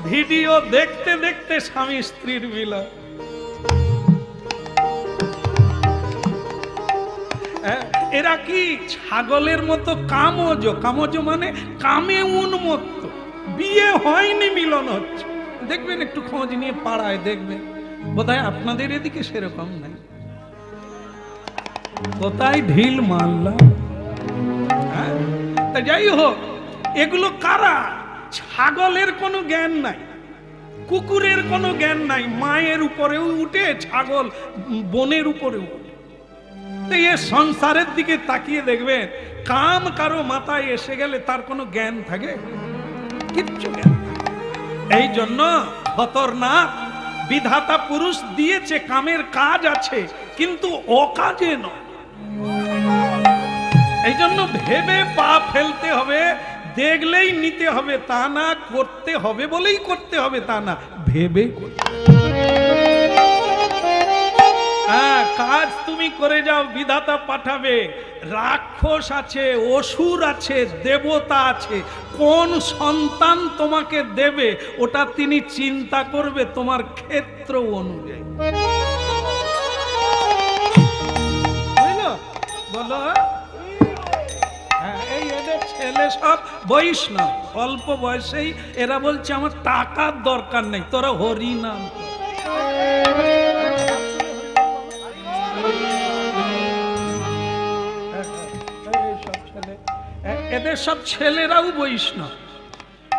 Video দেখতে দেখতে স্বামী স্ত্রীর মিলন। এরা কি ছাগলের মতো কামজ, কামজ মানে কামে উন্মত্ত, বিয়ে হয়নি মিলন হচ্ছে। দেখবেন একটু খোঁজ নিয়ে পাড়ায় দেখবেন, বোধহয় আপনাদের এদিকে সেরকম নাই। কোথায় ঢিল মারলাম। তা যাই হোক, এগুলো কারা? ছাগলের কোনো জ্ঞান নাই, কুকুরের কোনো জ্ঞান নাই, মায়ের উপরেও উঠে, ছাগল বনের উপরেও উঠে। এ সংসারের দিকে তাকিয়ে দেখবেন, কাম কারো মাথায় এসে গেলে তার কোনো জ্ঞান থাকে? কিচ্ছু জ্ঞান। এই জন্য খতরনাক। বিধাতা পুরুষ দিয়েছে, কামের কাজ আছে, কিন্তু অকাজে নয়। এই জন্য ভেবে পা ফেলতে হবে, দেখলেই নিতে হবে তা না, করতে হবে বলেই করতে হবে তা না, ভেবে করতে। হ্যাঁ, কাজ তুমি করে যাও, বিধাতা পাঠাবে। রাক্ষস আছে, অসুর আছে, দেবতা আছে, কোন সন্তান তোমাকে দেবে ওটা তিনি চিন্তা করবে তোমার ক্ষেত্র অনুযায়ী। বুঝলো? বলো। এই এদের ছেলে সব বৈষ্ণব, অল্প বয়সেই এরা বলছে আমার টাকার দরকার নেই, তোরা হরি নাম। এদের সব ছেলেরাও বৈষ্ণব,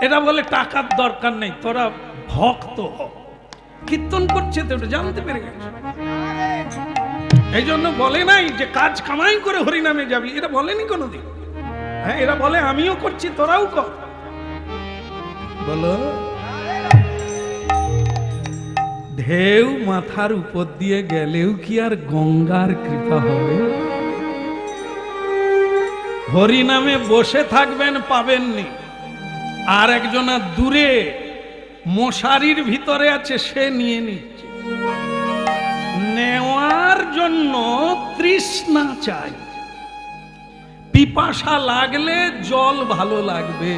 এরা বলে টাকার দরকার নেই, তোরা ভক্ত হ। কীর্তন করছে তো ওটা জানতে পেরে গেছে। এই জন্য বলে নাই যে কাজ কামাই করে হরিনামে যাবি, এটা বলেনি কোনোদিন। হ্যাঁ, এরা বলে আমিও করছি, তোরাও কর। বলো। ঢেউ মাথার উপর দিয়ে গেলেও কি আর গঙ্গার কৃপা হবে? হরিনামে বসে থাকবেন, পাবেননি। আর একজনা দূরে মশারির ভিতরে আছে, সে নিয়ে নিচ্ছে। নেওয়ার জন্য তৃষ্ণা চাই। পিপাসা লাগলে জল ভালো লাগবে,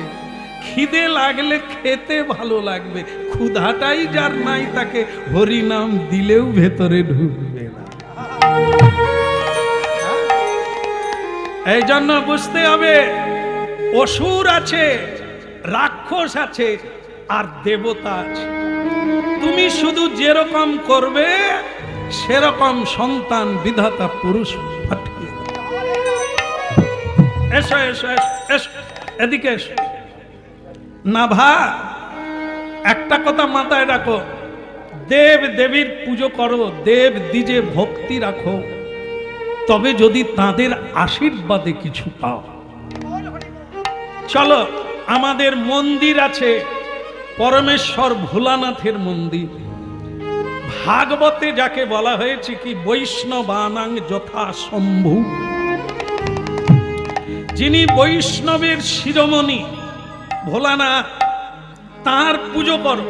খিদে লাগলে খেতে ভালো লাগবে। ক্ষুধাটাই যার নাই, তাকে হরিনাম দিলেও ভেতরে ঢুকবে না। এই জন্য বুঝতে হবে, অসুর আছে, রাক্ষস আছে, আর দেবতা আছে। তুমি শুধু যেরকম করবে সেরকম সন্তান বিধাতা পুরুষ পাঠিয়ে। এসো এসো এসো, এদিকে এসো। নাভা, একটা কথা মাথায় রাখো, দেব দেবীর পুজো করো, দেব দ্বিজে ভক্তি রাখো, তবে যদি তাদের আশীর্বাদে কিছু পাও। চলো, আমাদের মন্দির আছে, পরমেশ্বর ভোলানাথের মন্দির। ভাগবতে যাকে বলা হয়েছে কি বৈষ্ণবানাং যথা শম্ভু, যিনি বৈষ্ণবের শিরোমণি ভোলানাথ, তার পুজো করো,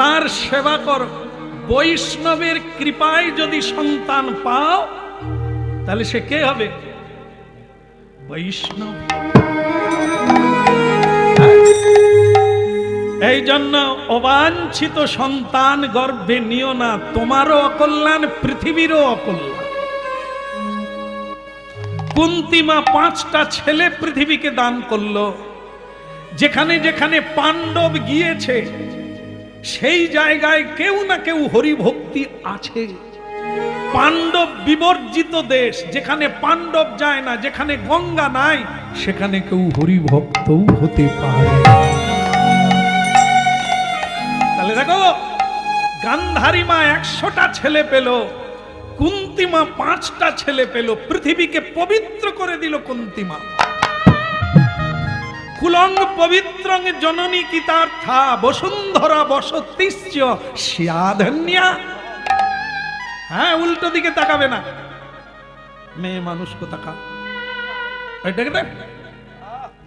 তার সেবা করো। বৈষ্ণবের কৃপায় যদি সন্তান পাও, তাহলে সে কে হবে? বৈষ্ণব। এই জন্য অবাঞ্ছিত সন্তান গর্ভে নিও না, তোমারও অকল্যাণ, পৃথিবীরও অকল্যাণ। কুন্তিমা 5টা ছেলে পৃথিবীকে দান করলো। যেখানে যেখানে পাণ্ডব গিয়েছে সেই জায়গায় কেউ না কেউ হরিভক্তি আছে। পাণ্ডব বিবর্জিত দেশ, যেখানে পাণ্ডব যায় না, যেখানে গঙ্গা নাই, সেখানে কেউ হরিভক্তও হতে পারে। তাহলে দেখো, গান্ধারী মা 100টা ছেলে পেল, কুন্তিমা 5টা ছেলে পেল, পৃথিবীকে পবিত্র করে দিল কুন্তিমা। কুলং পবিত্রং জননী কিতার্থা বসুন্ধরা বসতিশ্চ স্যাধন্যা। হ্যাঁ, উল্টো দিকে তাকাবে না, মেয়ে মানুষকে তাকা।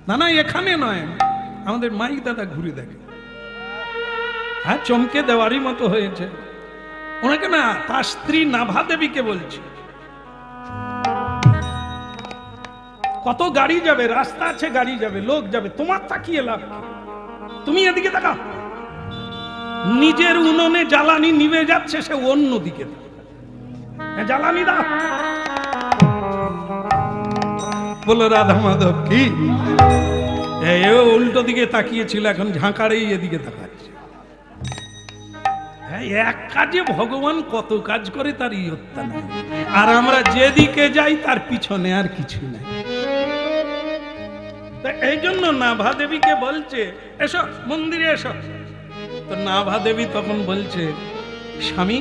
না না, এখানে নয়, আমাদের মাইক দাদা ঘুরে দেখে। হ্যাঁ, চমকে দেওয়ারই মতো হয়েছে। ওনাকে না, তার স্ত্রী নাভা দেবীকে বলছে। কত গাড়ি যাবে, রাস্তা আছে, গাড়ি যাবে, লোক যাবে, তোমার তাকিয়ে লাভ। তুমি এদিকে তাকাও, নিজের উনুনে জ্বালানি নিভে যাচ্ছে, সে অন্য দিকে জ্বালানি দাও। বলো রাধা মাধব কি? উল্টো দিকে তাকিয়েছিল, এখন ঝাঁকারেই এদিকে তাকাচ্ছে। এক কাজে ভগবান কত কাজ করে তার ইয়ত্তা নাই, আর আমরা যেদিকে যাই তার পিছনে আর কিছু নাই। এই জন্য নাভা দেবীকে বলছে এসো মন্দিরে এসো। তো নাভা দেবী তখন বলছে, স্বামী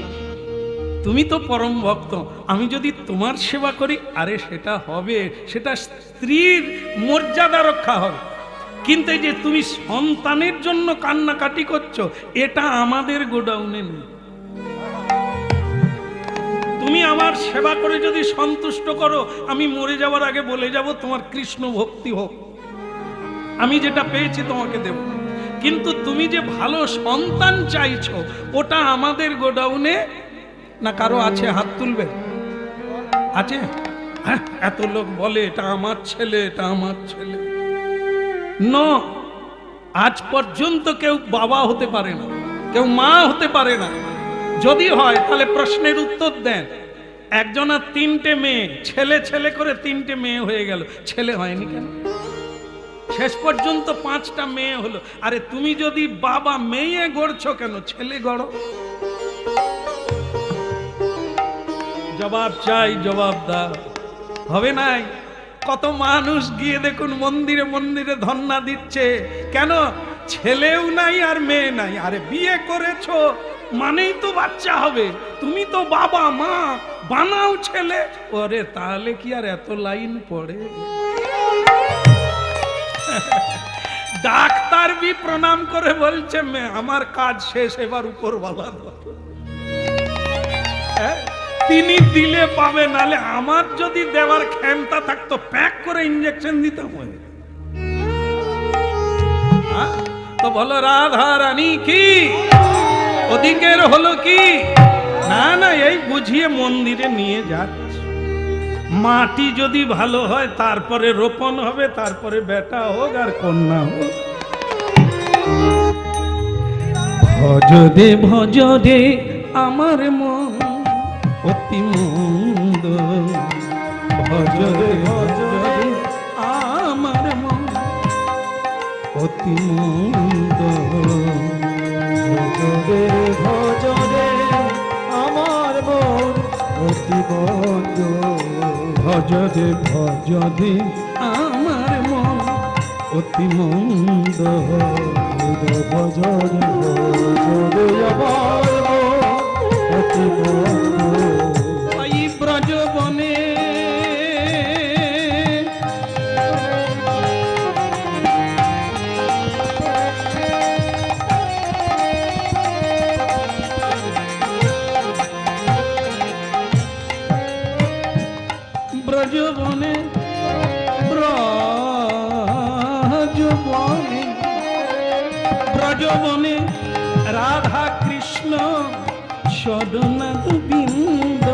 তুমি তো পরম ভক্ত, আমি যদি তোমার সেবা করি, আরে সেটা হবে, সেটা স্ত্রীর মর্যাদা রক্ষা হবে, কিন্তু এই যে তুমি সন্তানের জন্য কান্নাকাটি করছো, এটা আমাদের গোডাউনে নেই। তুমি আমার সেবা করে যদি সন্তুষ্ট করো, আমি মরে যাওয়ার আগে বলে যাব তোমার কৃষ্ণ ভক্তি হোক, আমি যেটা পেয়েছি তোমাকে দেব। কিন্তু তুমি যে ভালো সন্তান চাইছো, ওটা আমাদের গোডাউনে না। কারো আছে? হাত তুলবে। আছে? হ্যাঁ, এত লোক বলে এটা আমার ছেলে, এটা আমার ছেলে। আজ পর্যন্ত কেউ বাবা হতে পারে না, কেউ মা হতে পারে না। যদি হয় তাহলে প্রশ্নের উত্তর দেন। একজনের 3টে মেয়ে, ছেলে ছেলে করে 3টে মেয়ে হয়ে গেল, ছেলে হয়নি কেন? শেষ পর্যন্ত 5টা মেয়ে হলো। আরে তুমি যদি বাবা মেয়ে গড়ছো, কেন ছেলে গড়ো? জবাব চাই, জবাব দাও। হবে নাই? কত মানুষ গিয়ে দেখুন মন্দিরে মন্দিরে ধন্না দিচ্ছে, কেন? ছেলেও নাই আর মেয়ে নাই। আরে বিয়ে করেছো মানেই তো বাচ্চা হবে, তুমি তো বাবা মা, বানাও ছেলে। ওরে তাহলে কি আর এত লাইন পড়ে? ডাক্তার বি প্রণাম করে বলছে, আমার কাজ শেষ, এবার উপরওয়ালা তিনি দিলে পাবে, নালে আমার যদি দেওয়ার ক্ষমতা থাকতো প্যাক করে ইঞ্জেকশন দিতাম। তো বলো রাধা রানী কি? ওদিকের হলো কি? না না, এই বুঝিয়ে মন্দিরে নিয়ে যাচ্ছে। মাটি যদি ভালো হয় তারপরে রোপণ হবে, তারপরে বেটা হোক আর কন্যা হোক। ভজদে ভজদে আমার মন অতি মন্দ, ভজদে ভজদে আমার মন অতি মন্দ, ভজদে ভজদে আমার মন অতি মন্দ, ভজদে ভজদে আমার মন অতি মন্দ, ভজদে ভজদে আমার মন অতি মন্দ। এই ব্রজবনে ব্রজবনে ব্রজবনে ব্রজবনে রাধা কৃষ্ণ সদনাথ বৃন্দ,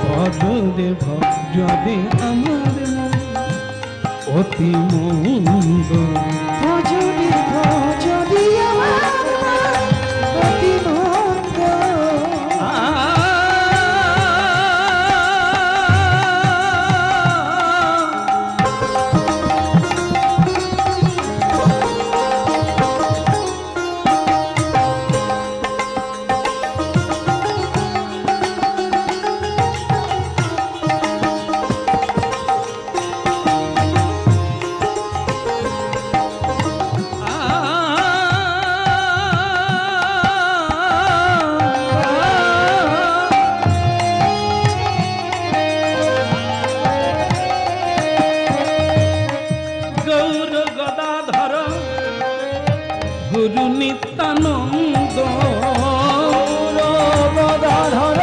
ভজদে ভজদে আমার মন অতি মন্দ, ভজদে ভজদে আমার মন অতি মন্দ। গুরু নিত্যানন্দ, গদাধর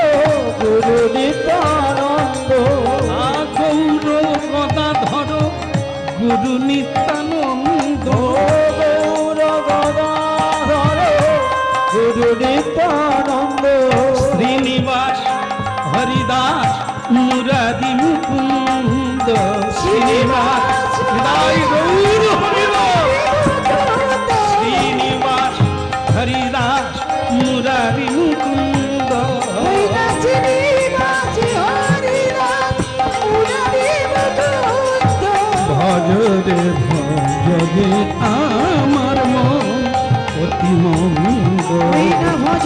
গুরু নিত্যানন্দ, গৌর গদাধর গুরু নিত্যানন্দ, গৌর গদাধর গুরু নিত্যানন্দ, শ্রীনিবাস হরিদাস মুরারি মুকুন্দ, শ্রীনিবাস হৃদয় গৌর হরিদাস, শ্রীনিবাস হরিদাস জগে আমার মন অতি মন্দ ভজ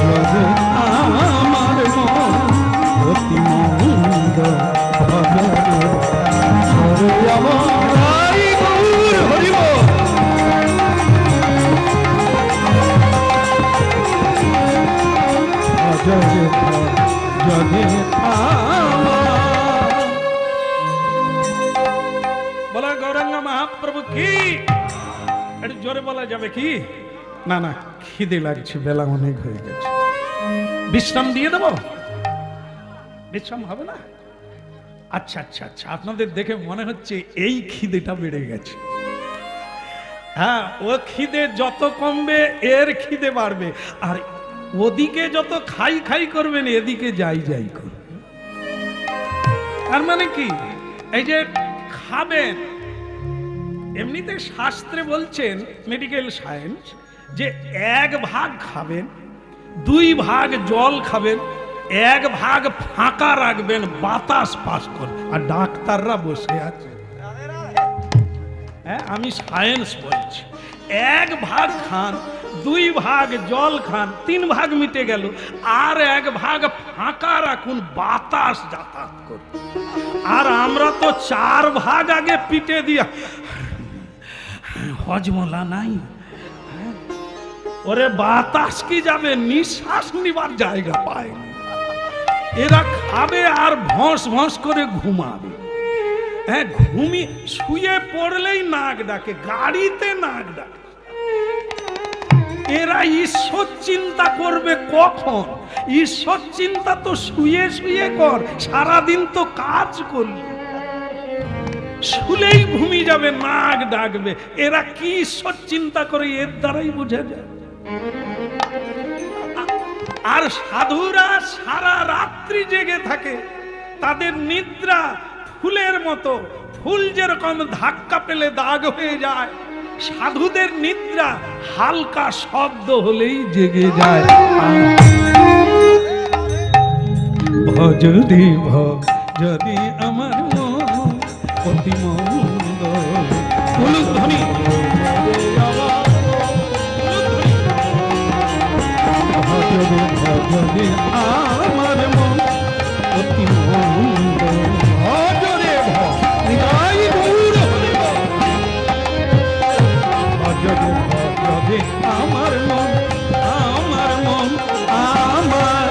জগে আমার মন অতি মন্দ ভজ হরিব জগে জগে বলা গৌরাঙ্গ মহাপ্রভু কি একটু জোরে বলা যাবে কি? না না, খিদে লাগছে, বেলা অনেক হয়ে গেছে, বিশ্রাম দিয়ে দেব। বিশ্রাম হবে না? আচ্ছা আচ্ছা আচ্ছা, আপনাদের দেখে মনে হচ্ছে এই খিদেটা বেড়ে গেছে। হ্যাঁ, ও খিদে যত কমবে এর খিদে বাড়বে, আর ওদিকে যত খাই খাই করবেন এদিকে যাই যাই করবে। তার মানে কি, এই যে খাবেন, এমনিতে শাস্ত্রে বলছেন মেডিকেল সায়েন্স যে 1 ভাগ খাবেন, 2 ভাগ জল খাবেন, 1 ভাগ ফাঁকা রাখবেন বাতাস পাস করে। আর ডাক্তাররা বসে আছে, হ্যাঁ আমি সায়েন্স বলছি। 1 ভাগ খান, 2 ভাগ জল খান, 3 ভাগ মিটে গেল, আর 1 ভাগ ফাঁকা রাখুন বাতাস যাতায়াত করে। আর আমরা তো 4 ভাগ আগে পিটে দিয়া হজমলা নাই, ওরে বাতাস কি যাবে, নিঃশ্বাস নিবার জায়গা পায়। এরা খাবে আর ভস ভস করে ঘুমাবে। হ্যাঁ, শুয়ে পড়লেই নাক ডাকে, গাড়িতে নাক ডাকে। এরা ঈশ্বর চিন্তা করবে কখন? ঈশ্বর চিন্তা তো শুয়ে শুয়ে কর, সারাদিন তো কাজ করলি, শুলেই ঘুমিয়ে যাবে, নাক ডাকবে। এরা কি ঈশ্বর চিন্তা করে এর দ্বারাই বোঝা যায়। আর সাধুরা সারা রাত্রি জেগে থাকে, তাদের নিদ্রা ফুলের মতো, ফুল যেরকম ধাক্কা পেলে দাগ হয়ে যায়, সাধুদের নিদ্রা হালকা শব্দ হলেই জেগে যায়। ভজদি ভজদি আমার মন অতি মন্দ, ধ্বনি ভজদি ভজদি আমার মন অতি মন্দ, ভজরে ভাই দূর ভজরে ভজদি আমার মন, আমার মন আমার।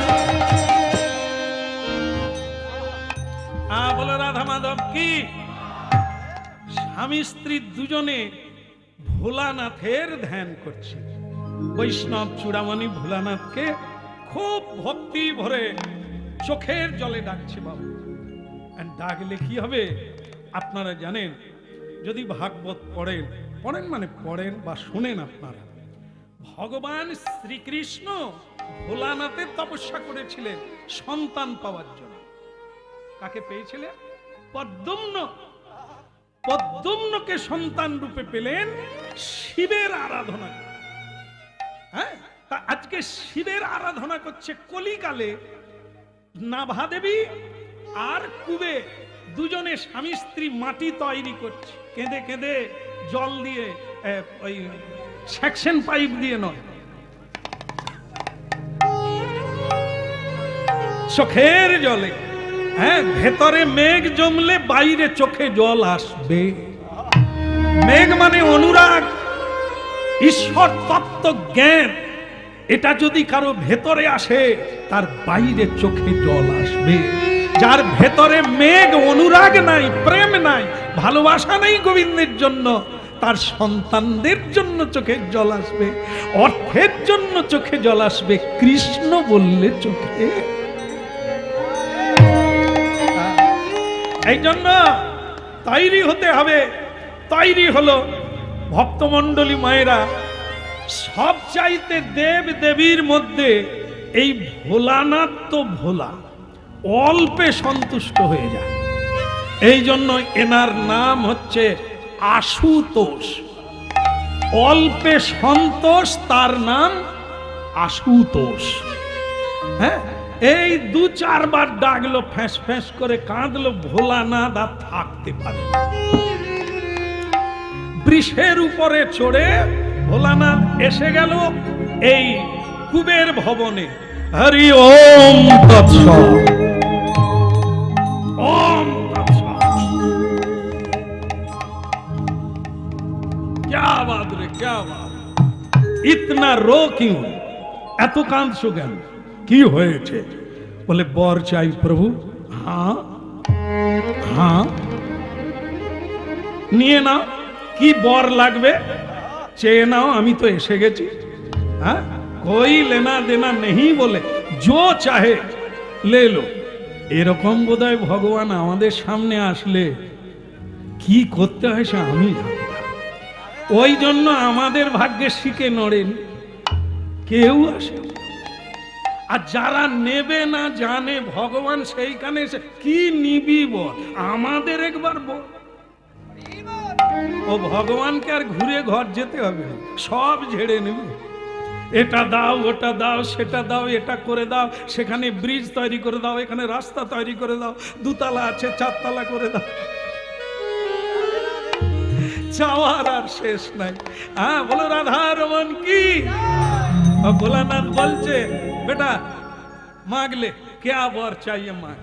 বলে রাধা মাধব কি? স্বামী স্ত্রী দুজনে ভোলানাথের ধ্যান করছে। বৈষ্ণব চূড়ামণি ভোলানাথকে খুব ভক্তি ভরে চোখের জলে ডাকছে। বাবু ডাকলে কি হবে আপনারা জানেন, যদি ভাগবত পড়েন মানে পড়েন বা শুনেন আপনারা, ভগবান শ্রীকৃষ্ণ ভোলানাথের তপস্যা করেছিলেন সন্তান পাওয়ার জন্য। কাকে পেয়েছিলেন? পদ্মম্ন। পদ্মম্নকে সন্তান রূপে পেলেন শিবের আরাধনা। হ্যাঁ, তা আজকে শিবের আরাধনা করছে কলিকালে নাভা দেবী আর কুবে দুজনে স্বামী স্ত্রী মাটি তৈরি করছে, কেঁদে কেঁদে জল দিয়ে, ওই সেকশন পাইপ দিয়ে নয়, চোখের জলে। হ্যাঁ, ভেতরে মেঘ জমলে বাইরে চোখে জল আসবে। মেঘ মানে অনুরাগ, ঈশ্বর তত্ত্ব জ্ঞান। এটা যদি কারো ভেতরে আসে তার বাইরে চোখে জল আসবে। যার ভেতরে মেঘ, অনুরাগ নাই, প্রেম নাই, ভালোবাসা নেই গোবিন্দের জন্য, তার সন্তানদের জন্য চোখে জল আসবে, অর্থের জন্য চোখে জল আসবে, কৃষ্ণ বললে চোখে। এই জন্য তৈরি হতে হবে। তৈরি হলো ভক্তমণ্ডলী মায়েরা। সব চাইতে দেব দেবীর মধ্যে এই ভোলানাথ তো ভোলা, অল্পে সন্তুষ্ট হয়ে যায়। এই জন্য এনার নাম হচ্ছে আশুতোষ। অল্পে সন্তোষ, তার নাম আশুতোষ। হ্যাঁ, এই 2-4 বার ডাকলো, ফ্যাঁস ফ্যাঁস করে কাঁদলো, ভোলানাথ আর থাকতে পারে। বৃষের উপরে চড়ে ভোলানাথ এসে গেল এই কুবের ভবনে। হরি ওম তৎসৎ। ওম তৎসৎ। क्या बात रे, क्या बात। इतना रो क्यों, এত কাঁদছো কেন, কি হয়েছে? বলে বর চাই প্রভু। হ্যাঁ হ্যাঁ, নিয়ে নাও, কি বর লাগবে চেয়ে নাও, আমি তো এসে গেছি। হ্যাঁ, कोई लेना देना नहीं बोले जो चाहे ले लो। এরকম বোধহয় ভগবান আমাদের সামনে আসলে কি করতে হয় সে আমি জানি না। ওই জন্য আমাদের ভাগ্যে শিখে নড়েন কেউ আসে। আর যারা নেবে না জানে ভগবান সেইখানে এসে কি নিবি বল, আমাদের একবার বল। ও ভগবানকে আর ঘুরে ঘর যেতে হবে না, সব ঝেড়ে নেবে। এটা দাও, ওটা দাও, সেটা দাও, এটা করে দাও, সেখানে ব্রিজ তৈরি করে দাও, এখানে রাস্তা তৈরি করে দাও, দুতলা আছে 4 তলা করে দাও। চাওয়ার আর শেষ নাই। হ্যাঁ বলো রাধা রমন কি। ভোলানাথ বলছে বেটা মাগলে क्या वर चाहिए मांग।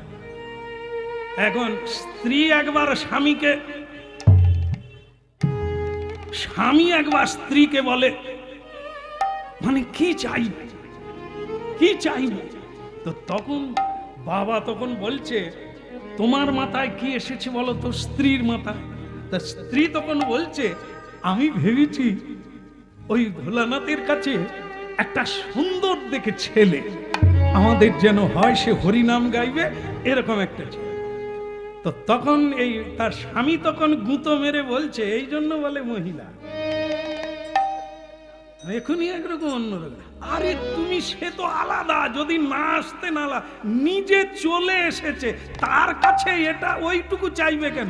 এখন স্ত্রী একবার স্বামীকে, স্বামী একবার স্ত্রীকে বলে মানে কি চাইবে, কি চাইবে। তো তখন বাবা তখন বলছে তোমার মাথায় কি এসেছে বলো তো স্ত্রীর মাথায়। তা স্ত্রী তখন বলছে আমি ভেবেছি ওই ভোলানাথের কাছে একটা সুন্দর দেখে ছেলে আমাদের যেন হয়, সে হরিনাম গাইবে এরকম একটা ছেলে। তো তখন এই তার স্বামী তখন গুঁতো মেরে বলছে এই জন্য বলে মহিলা, এখনই একরকম অন্যরকম। আরে তুমি সে তো আলাদা, যদি না আসতে না নিজে চলে এসেছে তার কাছে এটা ওইটুকু চাইবে কেন?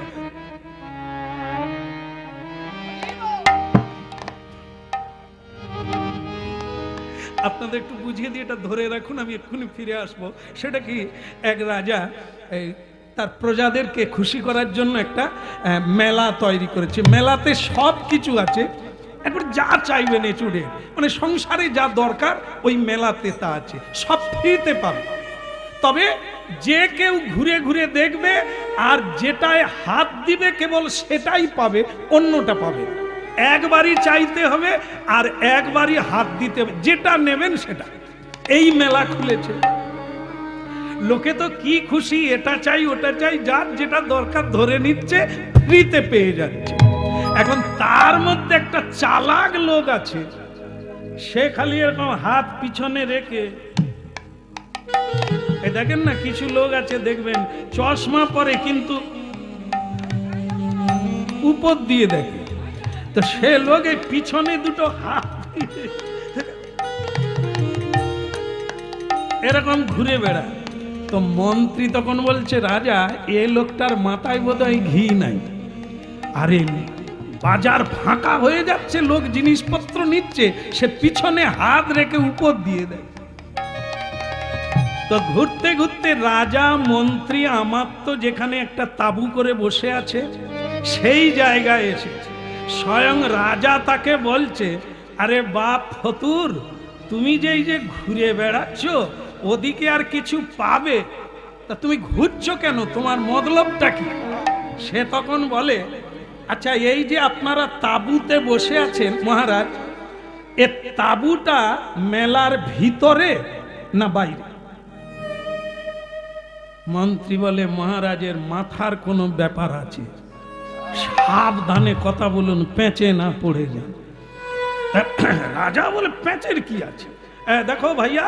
আপনাদের একটু বুঝিয়ে দিয়ে এটা ধরে রাখুন, আমি এক্ষুনি ফিরে আসবো। সেটা কি, এক রাজা তার প্রজাদেরকে খুশি করার জন্য একটা মেলা তৈরি করেছে। মেলাতে সব কিছু আছে, একবার যা চাইবেন এচুড়ে, মানে সংসারে যা দরকার ওই মেলাতে তা আছে, সব ফ্রিতে পাবে। তবে যে কেউ ঘুরে ঘুরে দেখবে আর যেটায় হাত দিবে কেবল সেটাই পাবে, অন্যটা পাবে। একবারই চাইতে হবে আর একবারই হাত দিতে হবে, যেটা নেবেন সেটা। এই মেলা খুলেছে, লোকে তো কি খুশি, এটা চাই ওটা চাই, যার যেটা দরকার ধরে নিচ্ছে, ফ্রিতে পেয়ে যাচ্ছে। এখন তার মধ্যে একটা চালাক লোক আছে, সে খালি এরকম হাত পিছনে রেখে, এই দেখেন না কিছু লোক আছে দেখবেন চশমা পরে কিন্তু উপর দিয়ে দেখে, তো সে লোক এই পিছনে দুটো হাত এরকম ঘুরে বেড়ায়। তো মন্ত্রী তখন বলছে রাজা এ লোকটার মাথায় বোধহয় ঘি নাই, আরে বাজার ফাঁকা হয়ে যাচ্ছে, লোক জিনিসপত্র নিচ্ছে, সে পিছনে হাত রেখে উপর দিয়ে দেয়। তো ঘুরতে ঘুরতে রাজা মন্ত্রী আমাত্য যেখানে একটা তাঁবু করে বসে আছে সেই জায়গায় এসেছে। স্বয়ং রাজা তাকে বলছে আরে বাপ ফতুর, তুমি যে এই যে ঘুরে বেড়াচ্ছ ওদিকে আর কিছু পাবে, তা তুমি ঘুরছো কেন, তোমার মতলবটা কি? সে তখন বলে আচ্ছা এই যে আপনারা তাঁবুতে বসে আছেন মহারাজ, এ তাঁবুটা মেলার ভিতরে না বাইরে? মন্ত্রী বলে মহারাজের মাথার কোনো ব্যাপার আছে, সাবধানে কথা বলুন, পেঁচে না পড়ে যান। রাজা বলে পেঁচের কি আছে, দেখো ভাইয়া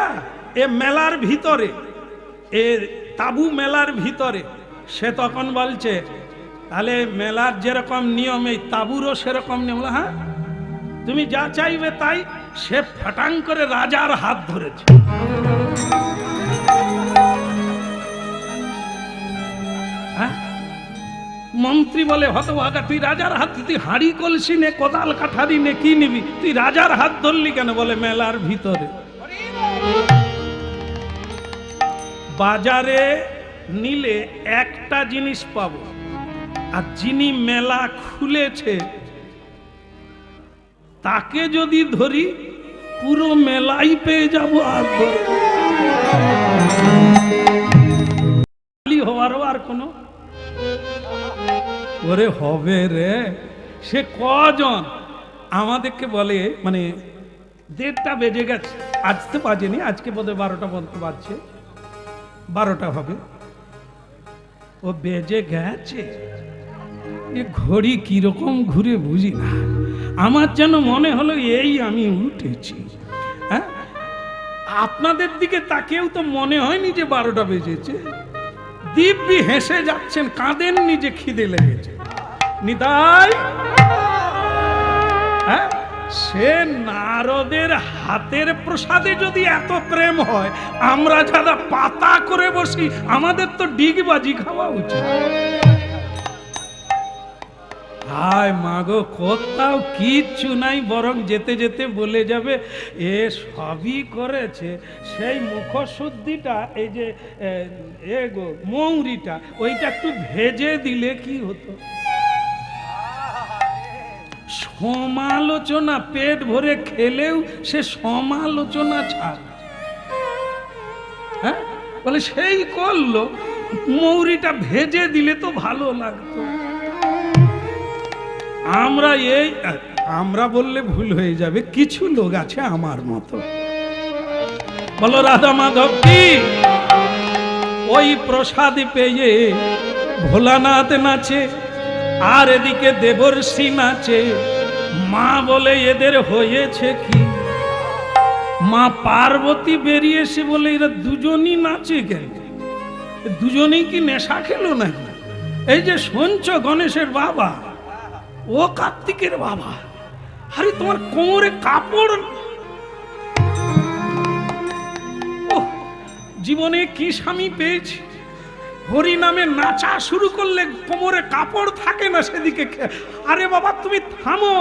এ মেলার ভিতরে, এ তাঁবু মেলার ভিতরে। সে তখন বলছে তাহলে মেলার যেরকম নিয়ম এই তাঁবুরও সেরকম নিয়ম। হ্যাঁ তুমি যা চাইবে তাই। সে ফাটাং করে রাজার হাত ধরেছে। মন্ত্রী বলে হতভাগা, তুই রাজার হাত, তুই হাঁড়ি কলসি নে কোদাল কাঠারি নে কি নিবি, তুই রাজার হাত ধরলি কেন? বলে মেলার ভিতরে। বাজারে নিলে একটা জিনিস পাবো, আর যিনি মেলা খুলেছে তাকে যদি ধরি পুরো মেলাই পেয়ে যাব। আর হওয়ারও আর কোনো ওরে হবে রে। সে কজন আমাদেরকে বলে, মানে 1:30 বেজে গেছে, আজকে বাজেনি, আজকে বোধহয় 12টা বলতে বাজছে, 12টা হবে, ও বেজে গেছে। এ ঘড়ি কিরকম ঘুরে বুঝি না, আমার যেন মনে হলো এই আমি উঠেছি। হ্যাঁ, আপনাদের দিকে তাকেও তো মনে হয়নি যে 12টা বেজেছে। দিব্যি হেসে যাচ্ছেন, কাঁদেননি যে খিদে লেগেছে। নিতাই, হ্যাঁ, সে নারদের হাতের প্রসাদে যদি এত প্রেম হয়, আমরা যারা পাতা করে বসি আমাদের তো ডিগবাজি খাওয়া উচিত। হায় মাগো, কোথাও কিচ্ছু নাই, বরং যেতে যেতে বলে যাবে এ সবই করেছে। সেই মুখশুদ্ধিটা, এই যে মৌরিটা, ওইটা একটু ভেজে দিলে কি হতো। সমালোচনা, পেট ভরে খেলেও সে সমালোচনা ছাড়। হ্যাঁ, বলে সেই করলো, মৌরিটা ভেজে দিলে তো ভালো লাগতো। আমরা বললে ভুল হয়ে যাবে, কিছু লোক আছে আমার মতো। বলো রাধা মাধব কি? ওই প্রসাদ পেয়ে ভোলানাথ নাচে, আর এদিকে দেবর্ষি নাচে। মা বলে এদের হয়েছে কি? মা পার্বতী বেরিয়ে এসে বলে এরা দুজনই নাচে কেন? দুজনেই কি নেশা খেলো না? এই যে শুনছ, গণেশের বাবা ও কার্তিকের বাবা, আরে তোমার কোমরে কাপড়। জীবনে কি স্বামী পেয়েছি, হরি নামে নাচা শুরু করলে কোমরে কাপড় থাকে না সেদিকে। আরে বাবা তুমি থামো।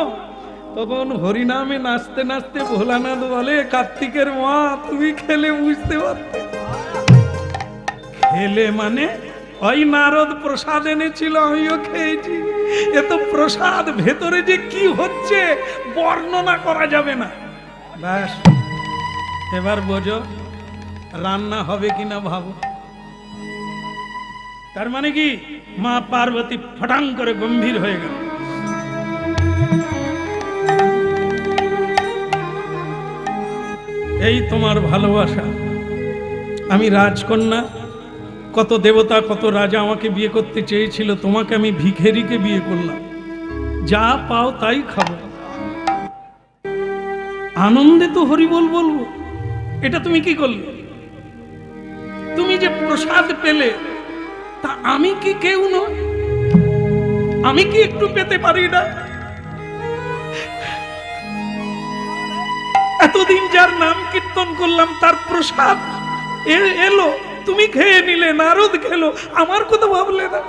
তখন হরি নামে নাচতে নাচতে ভোলানাথ বলে, কার্তিকের মা তুমি খেলে বুঝতে পারতে। খেলে মানে ওই নারদ প্রসাদ এনেছিল, আমিও খেয়েছি। এত প্রসাদ, ভেতরে যে কি হচ্ছে বর্ণনা করা যাবে না। ব্যাস, এবার বোঝো রান্না হবে কিনা ভাবো। তার মানে কি, মা পার্বতী ফটাং করে গম্ভীর হয়ে গেল। এই তোমার ভালোবাসা। আমি রাজকন্যা, কত দেবতা কত রাজা আমাকে বিয়ে করতে চেয়েছিল, তোমাকে আমি ভিখারিকে বিয়ে করলাম। যা পাও তাই খাবো, আনন্দে তো হরিবোল বলবো। এটা তুমি কি করলে? তুমি যে প্রসাদ পেলে, তা আমি কি কেউ নয়? আমি কি একটু পেতে পারি না? এতদিন যার নাম কীর্তন করলাম, তার প্রসাদ এলো, তুমি খেয়ে নিলে, নারদ খেলো, আমার কথা ভাবলে না?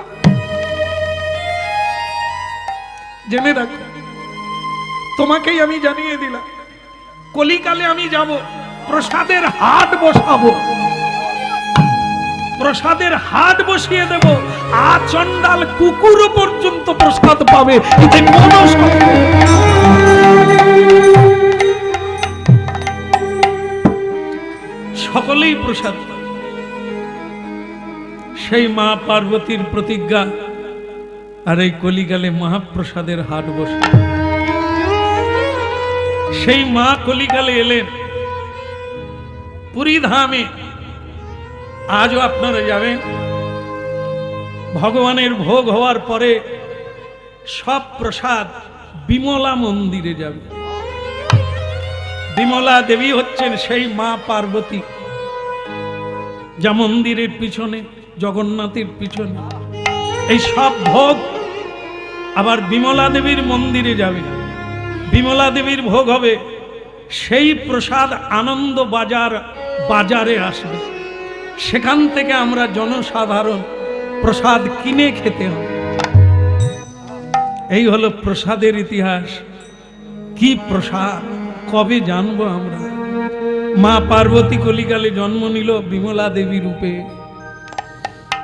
জেনে রাখো, তোমাকেই আমি জানিয়ে দিলাম, কলিকালে আমি যাব, প্রসাদের হাট বসাবো, প্রসাদের হাট বসিয়ে দেব। আচণ্ডাল কুকুর পর্যন্ত প্রসাদ পাবে। সকলেই প্রসাদ। সেই মা পার্বতীর প্রতিজ্ঞা, আর এই কলিকালে মহাপ্রসাদের হাট বসে। সেই মা কলিকালে এলেন পুরী ধামে। আজও আপনারা যাবেন, ভগবানের ভোগ হওয়ার পরে সব প্রসাদ বিমলা মন্দিরে যাবে। বিমলা দেবী হচ্ছেন সেই মা পার্বতী, যা মন্দিরের পিছনে, জগন্নাথের পিছনে। এই সব ভোগ আবার বিমলা দেবীর মন্দিরে যাবে, বিমলা দেবীর ভোগ হবে। সেই প্রসাদ আনন্দ বাজারে আসবে। সেখান থেকে আমরা জনসাধারণ প্রসাদ কিনে খেতে হবে। এই হলো প্রসাদের ইতিহাস। কি প্রসাদ, কবে জানবো আমরা? মা পার্বতী কলিকালে জন্ম নিল বিমলা দেবী রূপে।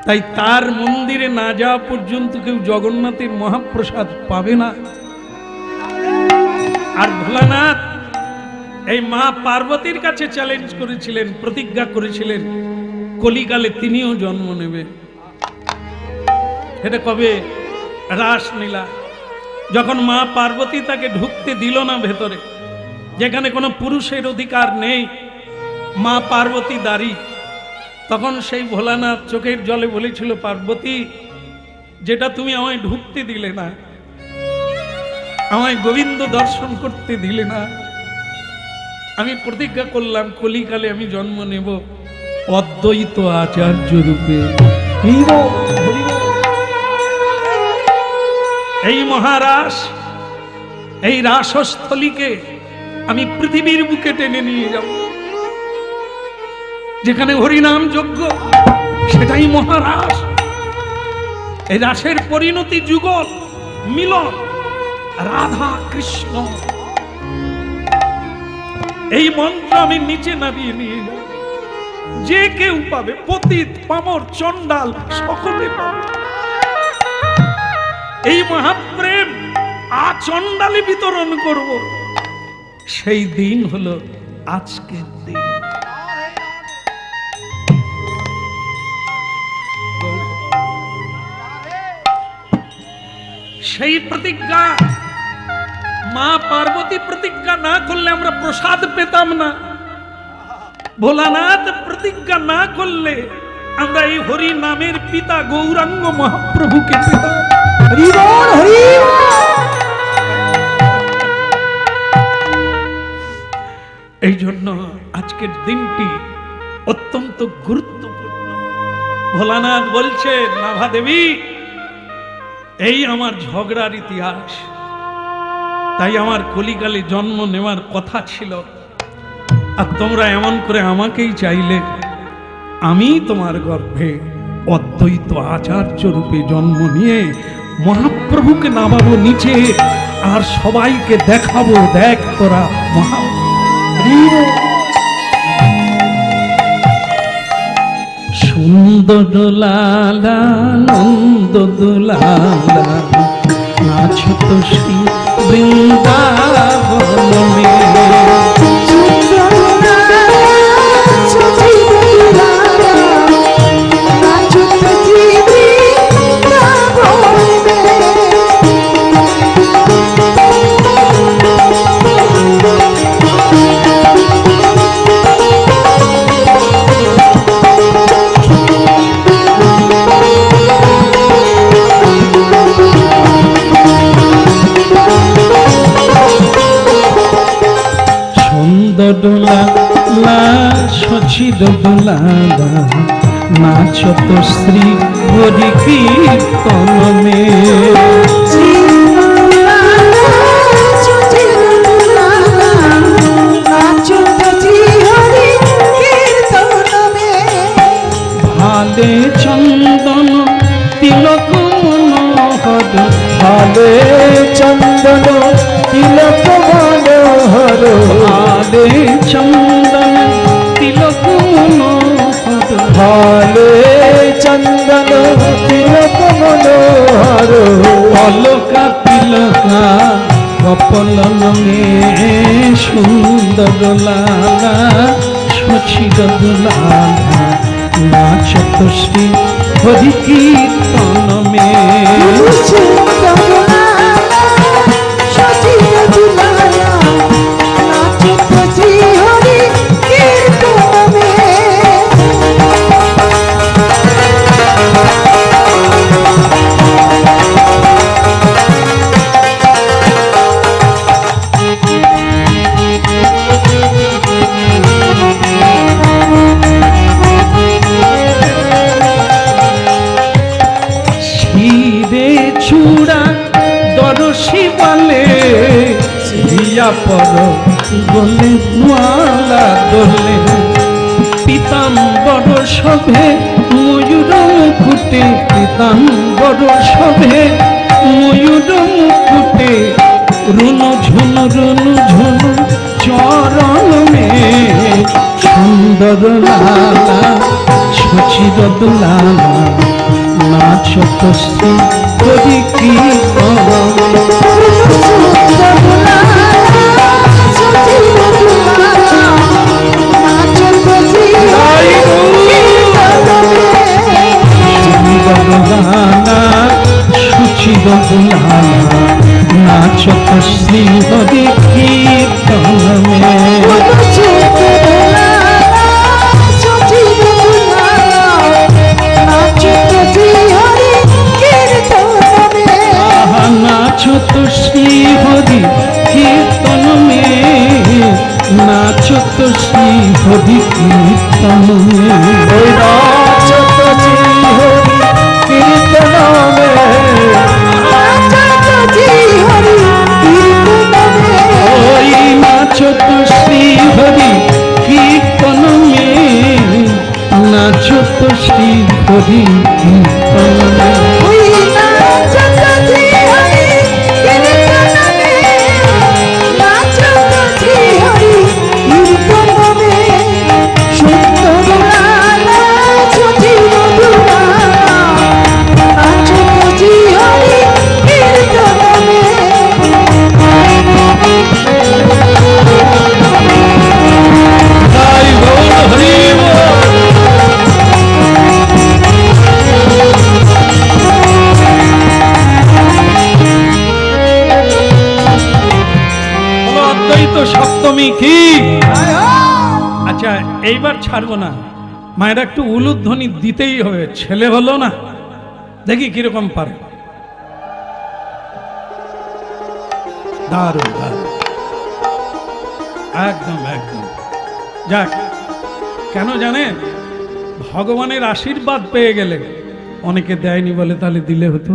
তাই তার মন্দিরে না যাওয়া পর্যন্ত কেউ জগন্নাথের মহাপ্রসাদ পাবে না। আর ভোলানাথ এই মা পার্বতীর কাছে চ্যালেঞ্জ করেছিলেন, প্রতিজ্ঞা করেছিলেন কলিকালে তিনিও জন্ম নেবেন। এটা কবে? রাসলীলা। যখন মা পার্বতী তাকে ঢুকতে দিল না ভেতরে, যেখানে কোনো পুরুষের অধিকার নেই, মা পার্বতী দাঁড়ি, তখন সেই ভোলানাথ চোখের জলে বলেছিল, পার্বতী, যেটা তুমি আমায় ঢুকতে দিলে না, আমায় গোবিন্দ দর্শন করতে দিলে না, আমি প্রতিজ্ঞা করলাম কলিকালে আমি জন্ম নেব অদ্বৈত আচার্য রূপে। এই মহারাস, এই রাসস্থলীকে আমি পৃথিবীর বুকে টেনে নিয়ে যাব, যেখানে হরিনাম যজ্ঞ, সেটাই মহারাস। এই রাসের পরিণতি যুগল মিলন রাধা কৃষ্ণ, এই মন্ত্র আমি নিচে নামিয়ে নিয়ে যাব, যে কেউ পাবে, পতিত পামর চন্ডাল সকলে পাবে। এই মহাপ্রেম আচন্ডালে বিতরণ করব, সেই দিন হলো আজকের দিন। সেই প্রতিজ্ঞা মা পার্বতী প্রতিজ্ঞা না করলে আমরা প্রসাদ পেতাম না, ভোলানাথ প্রতিজ্ঞা না করলে আমরা এই হরি নামের পিতা গৌরাঙ্গ মহাপ্রভুকে পেতাম। এই জন্য আজকের দিনটি অত্যন্ত গুরুত্বপূর্ণ। ভোলানাথ বলছে, নাভা দেবী, এই আমার ঝগড়ার ইতিহাস, তাই আমার কলিকালে জন্ম নেওয়ার কথা ছিল, আর তোমরা এমন করে আমাকেই চাইলে, আমি তোমার গর্ভে অদ্বৈত আচার্য রূপে জন্ম নিয়ে মহাপ্রভুকে নামাবো নিচে, আর সবাইকে দেখাবো, দেখ তোরা মহা। সুন্দর লালা নন্দ দুলালা নাচো তো শ্রী বৃন্দাবনে। দোলা লা সচির দোলা নাচো তো শ্রী হরি কীর্তন মে। ভালে চন্দন তিলক মনোহর, ভালে চন্দন তিলক মনোহর, ভালে চন্দন তিলক মনোহর, ভালে চন্দন তিলক মনোহর, অলকা তিলকা কপলন মে সুন্দর লালা সচির দুলালা নাচো তো শ্রী হরি কীর্তন মে। পর বলে মালা দোলে পীতাম্বর শোভে ময়ূর মুকুটে, পীতাম্বর শোভে ময়ূর মুকুটে, রুনু ঝুনু রুনু ঝুনু চরণ মে সুন্দর লালা সচির দুলালা নাচো তো শ্রী হরি কীর্তন। শ্রী হরি কীর্তনে, ওই নাচত শ্রী হরি কীর্তনে, ওই নাচত শ্রী হরি কীর্তনে, নাচত শ্রী হরি কীর্তনে। সপ্তমী কি? আচ্ছা এইবার ছাড়বো না, মায়েরা একটু উলুধ্বনি দিতেই হবে, ছেলে হলো না, দেখি কিরকম পারে। দারুণ দারুণ, একদম একদম। যাক, কেন জানেন, ভগবানের আশীর্বাদ পেয়ে গেলে, অনেকে দেয়নি বলে তাহলে দিলে হতো।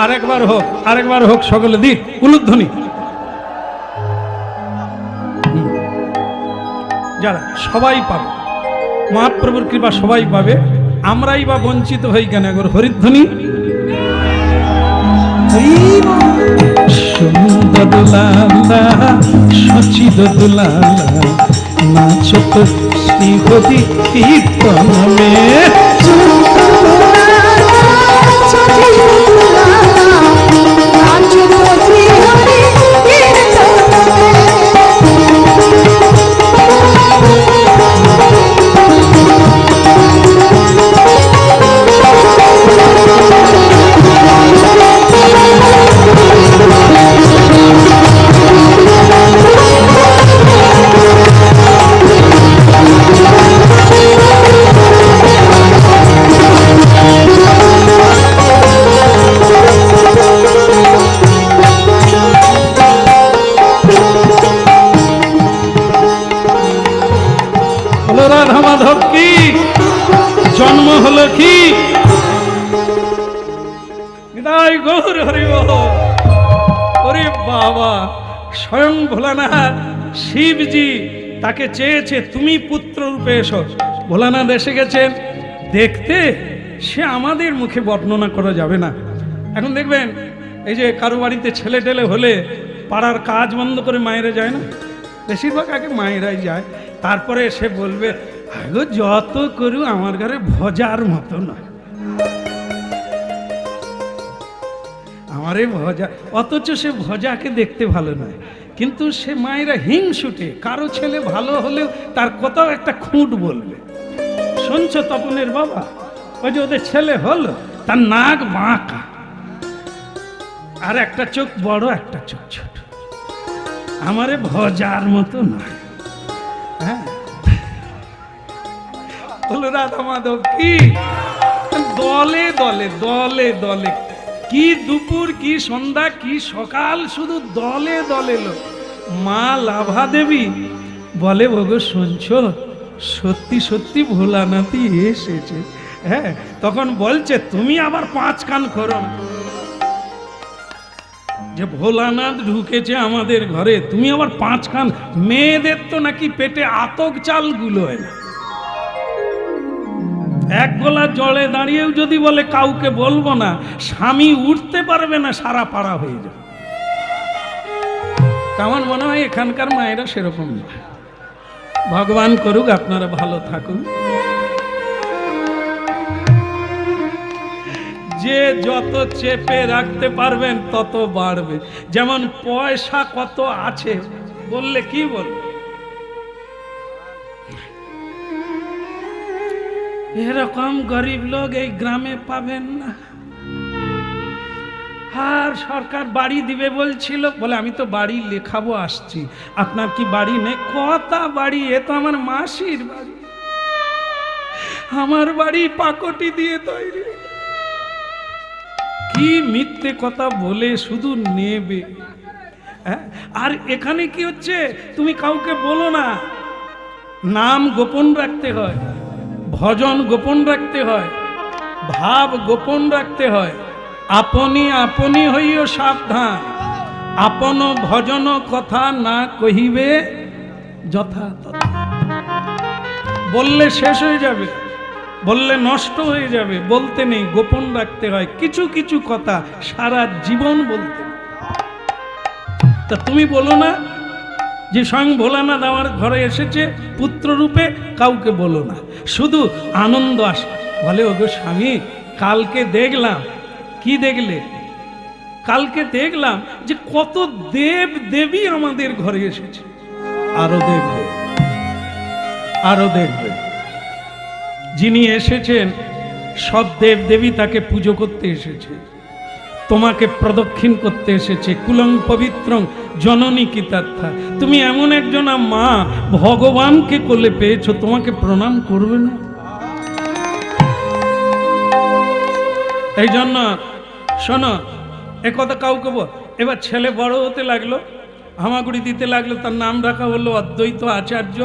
আরেকবার হোক, আরেকবার হোক, সকলে দিক উলুধ্বনি। যারা সবাই পাবে, মহাপ্রভুর কৃপা সবাই পাবে, আমরাই বা বঞ্চিত হই কেন? একবার হরিধ্বনি। সুন্দর দুলালা সচিদ দুলালা নাচত শ্রী হরি কীর্তনে, রাধা মাধব কি জন্ম হলো কি? নিতাই গৌর হরি বল। ওরে বাবা, স্বয়ং ভোলানাথ শিবজি তাকে চেয়েছে তুমি পুত্র রূপে এসো। ভোলানাথ এসে গেছেন দেখতে, সে আমাদের মুখে বর্ণনা করা যাবে না। এখন দেখবেন এই যে কারো বাড়িতে ছেলে টেলে হলে পাড়ার কাজ বন্ধ করে মায়েরা যায় না, বেশিরভাগ আগে মায়েরাই যায়, তারপরে সে বলবে আগো যত করু আমার ঘরে ভজার মতো নয়, আমারে ভজা, অথচ সে ভজাকে দেখতে ভালো নয়, কিন্তু সে মায়েরা হিংসুটে, কারো ছেলে ভালো হলেও তার কোথাও একটা খুঁট বলবে। শুনছ তপনের বাবা, ওই যে ওদের ছেলে হলো, তার নাক বাঁকা, আর একটা চোখ বড় একটা চোখ ছোট, আমারে ভজার মতো নয়। হ্যাঁ, বলো রাধা মাধব কি দলে দলে দলে দলে, কি দুপুর কি সন্ধ্যা কি সকাল, শুধু দলে দলে লোক। মা লাভা দেবী বলে ওগো শুনছ, সত্যি সত্যি ভোলানাথই এসেছে। হ্যাঁ, তখন বলছে তুমি আবার 5 কান করো না, যে ভোলানাথ ঢুকেছে আমাদের ঘরে, তুমি আবার 5 কান। মেয়েদের তো নাকি পেটে আতক চাল গুলো হয় না, এক গোলা জলে দাঁড়িয়েও যদি বলে কাউকে বলবো না, স্বামী উঠতে পারবে না, সারা পাড়া হয়ে যাবে। কেমন মনে হয় এখানকার মায়েরা সেরকম না। ভগবান করুক আপনারা ভালো থাকুন। যে যত চেপে রাখতে পারবেন তত বাড়বে। যেমন পয়সা কত আছে বললে কি বলবে, এরকম গরিব লোক এই গ্রামে পাবেন না। আর সরকার বাড়ি দিবে বলছিল, বলে আমি তো বাড়ি লেখাবো আসছি, আপনার কি বাড়ি নেই? কথা বাড়ি, এ তো আমার মাসির বাড়ি, আমার বাড়ি পাকটি দিয়ে তৈরি। কি মিথ্যে কথা বলে শুধু নেবে। হ্যাঁ? আর এখানে কি হচ্ছে, তুমি কাউকে বলো না, নাম গোপন রাখতে হয়, ভজন গোপন রাখতে হয়, ভাব গোপন রাখতে হয়। আপনি আপনি হইও সাবধান, আপন ভজন কথা না কহিবে যথা তথা। বললে শেষ হয়ে যাবে, বললে নষ্ট হয়ে যাবে, বলতে নেই, গোপন রাখতে হয়। কিছু কিছু কথা সারা জীবন বলতে। তা তুমি বলো না যে স্বয়ং ভোলানাথ আমার ঘরে এসেছে পুত্র রূপে, কাউকে বলো না, শুধু আনন্দ আস। বলে ওগো স্বামী, কালকে দেখলাম। কি দেখলে? কালকে দেখলাম যে কত দেব দেবী আমাদের ঘরে এসেছে। আরো দেখবে, আরো দেখবে। যিনি এসেছেন সব দেব দেবী তাকে পুজো করতে এসেছে, তোমাকে প্রদক্ষিণ করতে এসেছে। কুলং পবিত্রং জননী কীতার্থা। তুমি এমন একজনা মা, ভগবানকে কোলে পেয়েছো, তোমাকে প্রণাম করবে না? এই জন্য শোনো, এ কথা কাউকে বল। এবার ছেলে বড় হতে লাগলো, হামাগুড়ি দিতে লাগলো, তার নাম রাখা হলো অদ্বৈত আচার্য।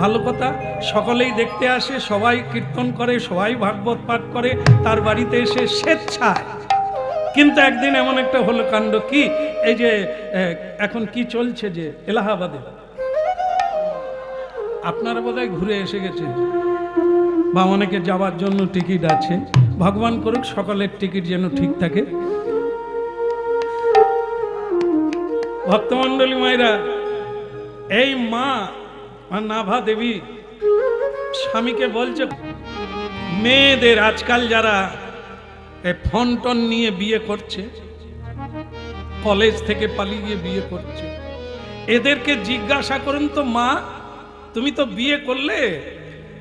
ভালো কথা, সকলেই দেখতে আসে, সবাই কীর্তন করে, সবাই ভাগবত পাঠ করে তার বাড়িতে এসে স্বেচ্ছায়। কিন্তু একদিন এমন একটা হলো কাণ্ড, কি এই যে এখন কি চলছে যে এলাহাবাদে, আপনারা বোধহয় ঘুরে এসে গেছে বা অনেকে যাওয়ার জন্য টিকিট আছে। ভগবান করুক সকলের টিকিট যেন ঠিক থাকে। ভক্তমণ্ডলী মায়েরা, এই মা নাভা দেবী স্বামীকে বলছে, মেয়েদের আজকাল যারা ফোন টোন নিয়ে বিয়ে করছে, কলেজ থেকে পালিয়ে গিয়ে বিয়ে করছে, এদেরকে জিজ্ঞাসা করুন তো, মা তুমি তো বিয়ে করলে,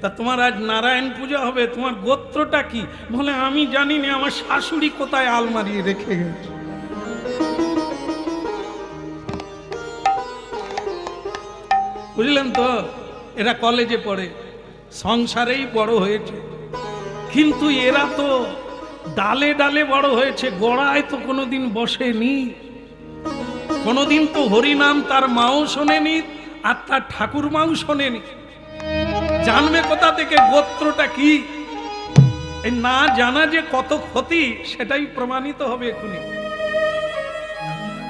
তা তোমার আজ নারায়ণ পূজা হবে, তোমার গোত্রটা কি? বলে আমি জানি না, আমার শাশুড়ি কোথায় আলমারি রেখে গেছে। বুঝলেন তো, এরা কলেজে পড়ে, সংসারেই বড় হয়েছে, কিন্তু এরা তো ডালে ডালে বড় হয়েছে, গোড়ায় তো কোনোদিন বসেনি। কোনোদিন তো হরিনাম তার মাও শোনেনি, আর তার ঠাকুর মাও শোনেনি। জানবে কোথা থেকে গোত্রটা কি? এই না জানা যে কত ক্ষতি, সেটাই প্রমাণিত হবে এখনই।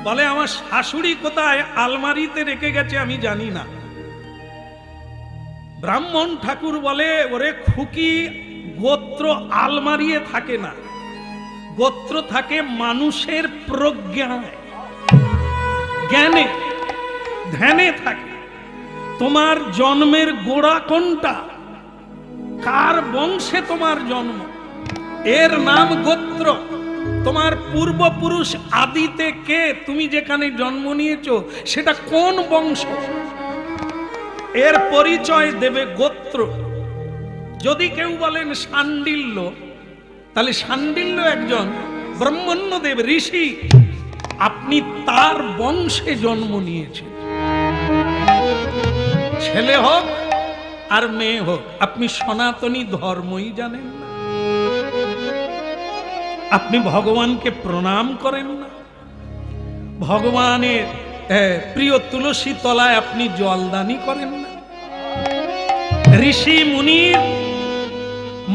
বলে আমার শাশুড়ি কোথায় আলমারিতে রেখে গেছে আমি জানি না। ব্রাহ্মণ ঠাকুর বলে, ওরে খুকি, গোত্র আলমারিয়ে থাকে না, গোত্র থাকে মানুষের প্রজ্ঞায়, জ্ঞানে, ধ্যানে থাকে। তোমার জন্মের গোড়া কোনটা, কার বংশে তোমার জন্ম, এর নাম গোত্র। তোমার পূর্বপুরুষ আদিতে কে, তুমি যেখানে জন্ম নিয়েছো সেটা কোন বংশ, এর পরিচয় দেবে গোত্র। যদি কেউ বলেন শাণ্ডিল্য, তাহলে শাণ্ডিল্য একজন ব্রহ্মণ্যদেব ঋষি, আপনি তার বংশে জন্ম নিয়েছেন। ছেলে হোক আর মেয়ে হোক, আপনি সনাতনী ধর্মই জানেন না, আপনি ভগবানকে প্রণাম করেন না, ভগবানের প্রিয় তুলসী তলায় আপনি জলদানি করেন না, ঋষি মুনির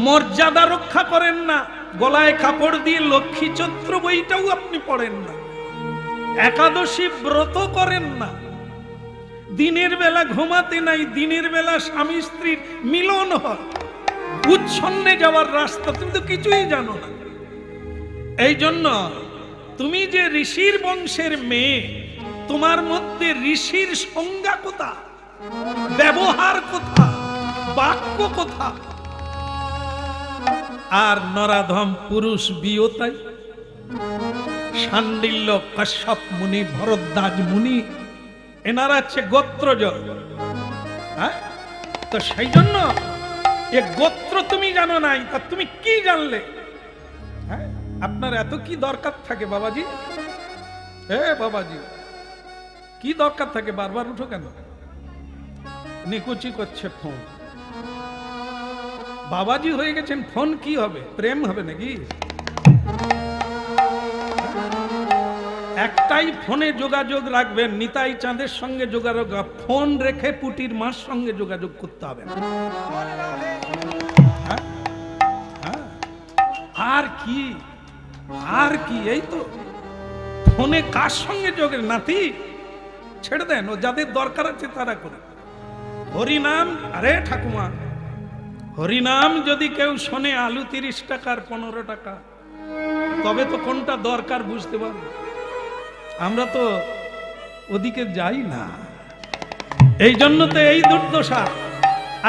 মর্যাদা রক্ষা করেন না, গলায় কাপড় দিয়ে লক্ষ্মী চৈত্র বইটাও আপনি পড়েন না, একাদশী ব্রত করেন না, দিনের বেলা ঘুমাতে নাই, দিনের বেলা স্বামী স্ত্রীর মিলন হয়, উচ্ছন্নে যাওয়ার রাস্তা তুমি তো কিছুই জানো না। এই জন্য তুমি যে ঋষির বংশের মেয়ে, তোমার মধ্যে ঋষির সংজ্ঞা কোথা, ব্যবহার কোথা, বাক্য কোথা? আর নরাধম পুরুষ বিয়তাই, শাণ্ডিল্য, কাশ্যপ মুনি, ভরদ্বাজ মুনি, এনারা হচ্ছে গোত্রজ। হ্যাঁ, তো সেই জন্য এ গোত্র তুমি জানো নাই, তা তুমি কি জানলে? হ্যাঁ, আপনার এত কি দরকার থাকে বাবাজি? বাবাজি, কি দরকার থাকে? বারবার উঠো কেন? নিকুচি করছে ফোন। বাবাজি হয়ে গেছেন, ফোন কি হবে? প্রেম হবে নাকি? একটাই ফোনে যোগাযোগ রাখবেন, নিতাই চাঁদের সঙ্গে যোগাযোগ। ফোন রেখে পুটির মার সঙ্গে যোগাযোগ করতে হবে না। হ্যাঁ? হ্যাঁ। আর কি আর কি, এই তো ফোনে কার সঙ্গে যোগের নাতি ছেড়ে দেন, ও যাদের দরকার আছে তারা করে। হরিনাম, আরে ঠাকুমা, হরিনাম যদি কেউ শোনে আলু 30 টাকার 15 টাকা, তবে তো কোনটা দরকার বুঝতে পারবো। আমরা তো ওদিকে যাই না, এই জন্য তো এই দুর্দশা।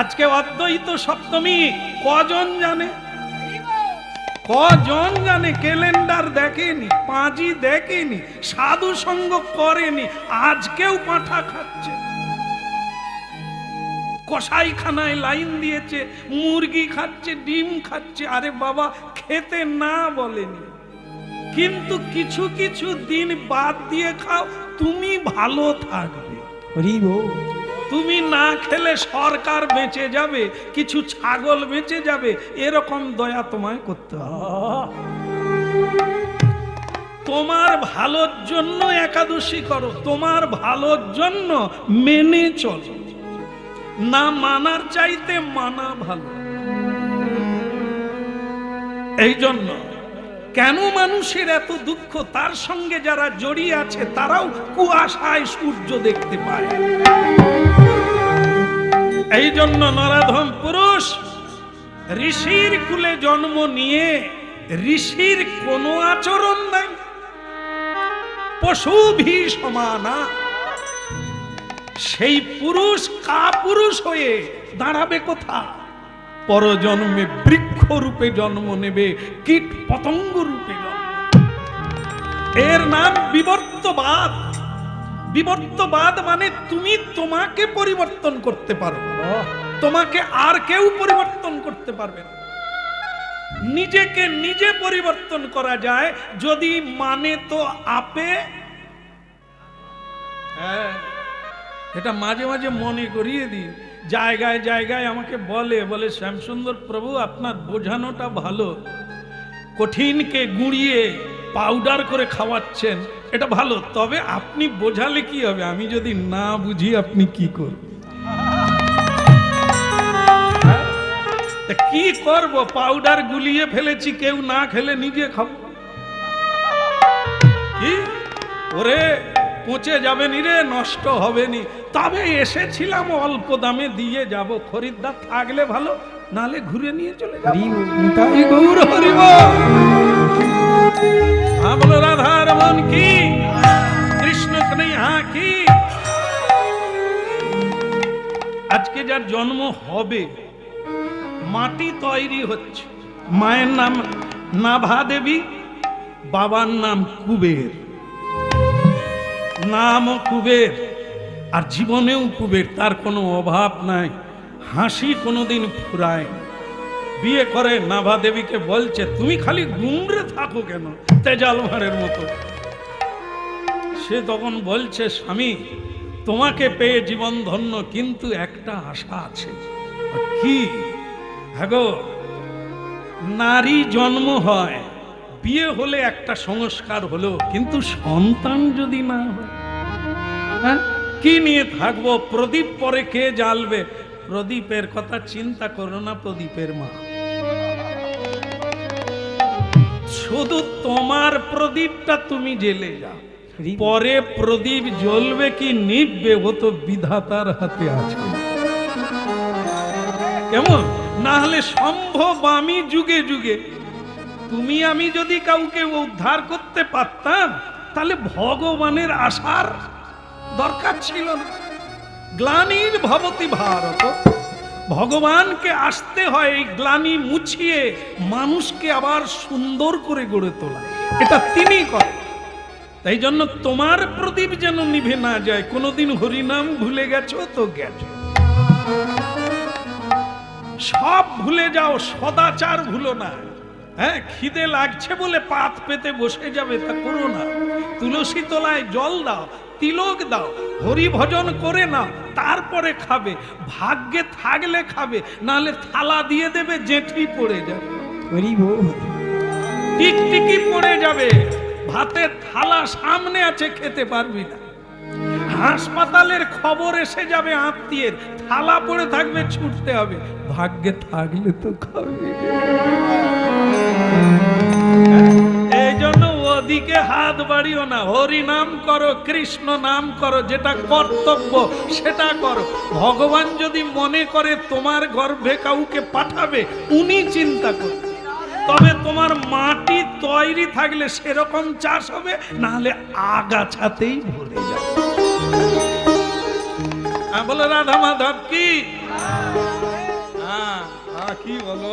আজকে অদ্বৈত সপ্তমী কজন জানে? কজন জানে? ক্যালেন্ডার দেখেনি, পাঁজি দেখেনি, সাধু সঙ্গ করেনি, আজকেও পাঁঠা খাচ্ছে। কসাইখানায় লাইন দিয়েছে, মুরগি খাচ্ছে, ডিম খাচ্ছে। আরে বাবা, খেতে না বলেনি, কিন্তু কিছু কিছু দিন বাদ দিয়ে খাও, তুমি ভালো থাকবে। তুমি না খেলে সরকার বেঁচে যাবে, কিছু ছাগল বেঁচে যাবে, এরকম দয়া তোমায় করতে হবে। তোমার ভালোর জন্য একাদশী করো, তোমার ভালোর জন্য মেনে চলো। না মানার চাইতে মানা ভালো। এই জন্য কেন মানুষের এত দুঃখ, তার সঙ্গে যারা জড়িয়ে আছে তারাও কুয়াশায় সূর্য দেখতে পায়। এই জন্য নরাধম পুরুষ ঋষির কুলে জন্ম নিয়ে ঋষির কোনো আচরণ নাই, পশু ভি সমানা। সেই পুরুষ কাপুরুষ হয়ে দাঁড়াবে কোথা? পরজন্মে বৃক্ষ রূপে জন্ম নেবে, কীট পতঙ্গ রূপে জন্ম। এর নাম বিবর্তবাদ। বিবর্তবাদ মানে তুমি তোমাকে পরিবর্তন করতে পারো, তোমাকে আর কেউ পরিবর্তন করতে পারবে না। নিজেকে নিজে পরিবর্তন করা যায় যদি মানে তো আপে। হ্যাঁ, এটা মাঝে মাঝে মনে করিয়ে দিই। জায়গায় জায়গায় আমাকে বলে শ্যামসুন্দর প্রভু, আপনার বোঝানোটা ভালো, কঠিনকে গুঁড়িয়ে পাউডার করে খাওয়াচ্ছেন, এটা ভালো, তবে আপনি বোঝালে কি হবে? আমি যদি না বুঝি আপনি কি করবেন? কি করব? পাউডার গুলিয়ে ফেলেছি, কেউ না খেলে নিজে খাবো। কি ওরে, পচে যাবে নি রে, নষ্ট হবে নি, তবে এসেছিলাম অল্প দামে দিয়ে যাব, খরিদ্দার থাকলে ভালো, নালে ঘুরে নিয়ে চলে যাব। তাই গৌর হরিব। বলো রাধার মন কি, কৃষ্ণ কন্হৈয়া কি। আজকে যার জন্ম হবে, মাটি তৈরি হচ্ছে। মায়ের নাম নাভা দেবী, বাবার নাম কুবের, নামও কুবের, আর জীবনেও কুবের, তার কোনো অভাব নাই, হাসি কোনোদিন ফুরায়। বিয়ে করে নাভা দেবীকে বলছে, তুমি খালি গুমরে থাকো কেন তেজাল ভাঁড়ের মতো। সে তখন বলছে, স্বামী তোমাকে পেয়ে জীবন ধন্য, কিন্তু একটা আশা আছে। কি? হ্যাঁ গো, নারী জন্ম হয়, বিয়ে হলে একটা সংস্কার হলো, কিন্তু সন্তান যদি না হয়, হ্যাঁ কি নিয়ে থাকবো? প্রদীপ পরে কে জ্বালবে? প্রদীপের কথা চিন্তা করো না, প্রদীপের মা। শুধু তোমার প্রদীপটা তুমি জ্বেলে যাও, পরে প্রদীপ জ্বলবে কি নিভবে ও তো বিধাতার হাতে আছে। কেমন? না হলে সম্ভব আমি যুগে যুগে, তুমি আমি যদি কাউকে উদ্ধার করতে পারতাম, তাহলে ভগবানের আসার দরকার ছিল না। গ্লানির ভবতি ভারত, ভগবানকে আসতে হয় এই গ্লানি মুছিয়ে মানুষকে আবার সুন্দর করে গড়ে তোলা, এটা তিনি করেন। তাই জন্য তোমার প্রদীপ যেন নিভে না যায়। কোনোদিন হরিনাম ভুলে গেছো তো গেছো, সব ভুলে যাও, সদাচার ভুলো না। হ্যাঁ, খিদে লাগছে বলে পাত পেতে বসে যাবে, তা করো না। তুলসী তলায় জল দাও, তিলক দাও, হরি ভজন করে নাও, তারপরে খাবে। ভাগ্যে থাকলে খাবে, নাহলে থালা দিয়ে দেবে, জেঠি পড়ে যাবে, টিকটিকি পড়ে যাবে। ভাতের থালা সামনে আছে, খেতে পারবি না। হাসপাতালের খবর এসে যাবে আত্মীয়ের, থালা পড়ে থাকবে, ছুটতে হবে, ভাগ্যে থাকলে তো খাবি। এই জন্য ওদিকে হাত বাড়িও না, হরি নাম করো, কৃষ্ণ নাম করো, যেটা কর্তব্য সেটা করো। ভগবান যদি মনে করে তোমার গর্ভে কাউকে পাঠাবে, উনি চিন্তা করবে। তবে তোমার মাটি তৈরি থাকলে সেরকম চাষ হবে, নাহলে আগাছাতেই ভরে যাবে। বলো রাধা মাধব কি? কি বলো?